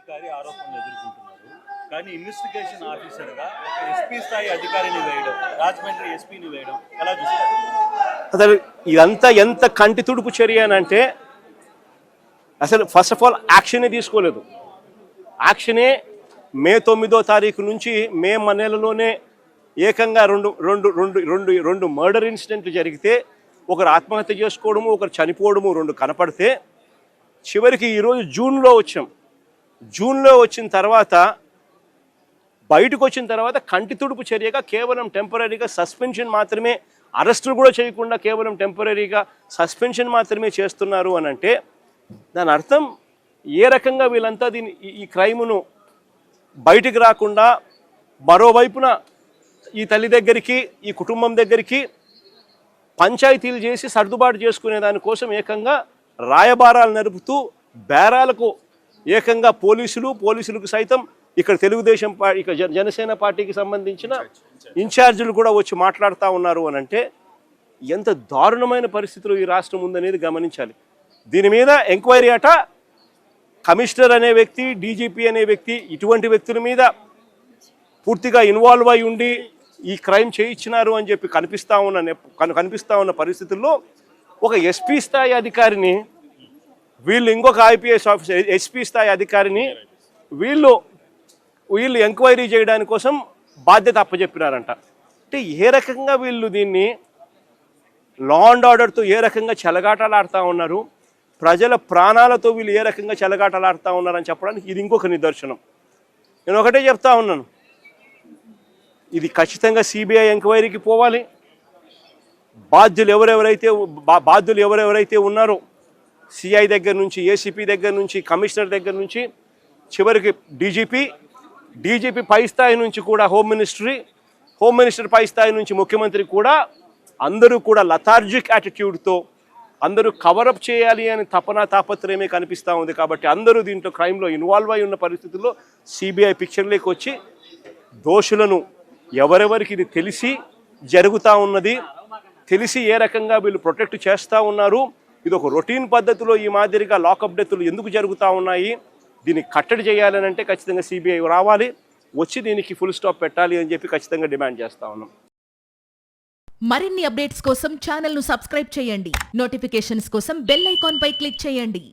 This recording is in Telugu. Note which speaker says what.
Speaker 1: అధికారి ఆరోపణలు ఎదుర్కొంటున్నారు. కానీ ఇన్వెస్టిగేషన్ ఆఫీసర్గా ఒక ఎస్పీ స్థాయి అధికారిని వేయడం, రాజమండ్రి ఎస్పీని వేయడం ఎలా చూస్తారు?
Speaker 2: అసలు ఇదంతా ఎంత కంటి తుడుపు చర్య అని అంటే, అసలు ఫస్ట్ ఆఫ్ ఆల్ యాక్షనే తీసుకోలేదు. యాక్షనే మే 9వ తారీఖు నుంచి మే నెలలోనే ఏకంగా రెండు మర్డర్ ఇన్సిడెంట్లు జరిగితే, ఒకరు ఆత్మహత్య చేసుకోవడము, ఒకరు చనిపోవడము రెండు కనపడితే, చివరికి ఈరోజు జూన్లో వచ్చాం. జూన్లో వచ్చిన తర్వాత బయటకు వచ్చిన తర్వాత కంటి తుడుపు చర్యగా కేవలం టెంపరీగా సస్పెన్షన్ మాత్రమే, అరెస్టులు కూడా చేయకుండా కేవలం టెంపరీగా సస్పెన్షన్ మాత్రమే చేస్తున్నారు అని అంటే, దాని అర్థం ఏ రకంగా వీళ్ళంతా ఈ క్రైమును బయటికి రాకుండా మరోవైపున ఈ తల్లి దగ్గరికి, ఈ కుటుంబం దగ్గరికి పంచాయతీలు చేసి సర్దుబాటు చేసుకునే దానికోసం ఏకంగా రాయబారాలు నడుపుతూ బేరాలకు ఏకంగా పోలీసులకు సైతం ఇక్కడ తెలుగుదేశం పార్టీ, ఇక జనసేన పార్టీకి సంబంధించిన ఇన్ఛార్జీలు కూడా వచ్చి మాట్లాడుతూ ఉన్నారు అని అంటే, ఎంత దారుణమైన పరిస్థితులు ఈ రాష్ట్రం ఉందనేది గమనించాలి. దీని మీద ఎంక్వైరీ అట, కమిషనర్ అనే వ్యక్తి, డీజీపీ అనే వ్యక్తి, ఇటువంటి వ్యక్తుల మీద పూర్తిగా ఇన్వాల్వ్ అయి ఉండి ఈ క్రైమ్ చేయించినారు అని చెప్పి కనిపిస్తూ ఉన్న పరిస్థితుల్లో ఒక ఎస్పీ స్థాయి అధికారిని వీళ్ళు, ఇంకొక ఐపీఎస్ ఆఫీసర్ ఎస్పీ స్థాయి అధికారిని వీళ్ళు ఎంక్వైరీ చేయడానికి కోసం బాధ్యత అప్పచెప్పినారంట. అంటే ఏ రకంగా వీళ్ళు దీన్ని లా అండ్ ఆర్డర్తో ఏ రకంగా చెలగాటలాడుతూ ఉన్నారు, ప్రజల ప్రాణాలతో వీళ్ళు ఏ రకంగా చెలగాటలాడుతూ ఉన్నారని చెప్పడానికి ఇది ఇంకొక నిదర్శనం. నేను ఒకటే చెప్తా ఉన్నాను, ఇది ఖచ్చితంగా సిబిఐ ఎంక్వైరీకి పోవాలి. బాధ్యులు ఎవరెవరైతే ఉన్నారో, సిఐ దగ్గర నుంచి, ఏసీపీ దగ్గర నుంచి, కమిషనర్ దగ్గర నుంచి, చివరికి డీజీపీ పై స్థాయి నుంచి కూడా హోమ్ మినిస్టర్ పై స్థాయి నుంచి ముఖ్యమంత్రి కూడా అందరూ కూడా లథార్జిక్ యాటిట్యూడ్తో అందరూ కవరప్ చేయాలి అని తాపత్రయమే కనిపిస్తూ ఉంది. కాబట్టి అందరూ దీంట్లో క్రైమ్లో ఇన్వాల్వ్ అయి ఉన్న పరిస్థితుల్లో సిబిఐ పిక్చర్లోకి వచ్చి దోషులను ఎవరెవరికి ఇది తెలిసి జరుగుతూ ఉన్నది, తెలిసి ఏ రకంగా వీళ్ళు ప్రొటెక్ట్ చేస్తూ ఉన్నారు, ఇది ఒక రొటీన్ పద్ధతిలో ఈ మాదిరిగా లాకప్ డెత్తులు ఎందుకు జరుగుతూ ఉన్నాయి, దీన్ని కట్టడి చేయాలని అంటే ఖచ్చితంగా సిబిఐ రావాలి, వచ్చి దీనికి ఫుల్ స్టాప్ పెట్టాలి అని చెప్పి ఖచ్చితంగా డిమాండ్ చేస్తూ ఉన్నాం.
Speaker 3: మరిన్ని అప్డేట్స్ కోసం ఛానల్ను సబ్స్క్రైబ్ చేయండి. నోటిఫికేషన్స్ కోసం బెల్ ఐకాన్ పై క్లిక్ చేయండి.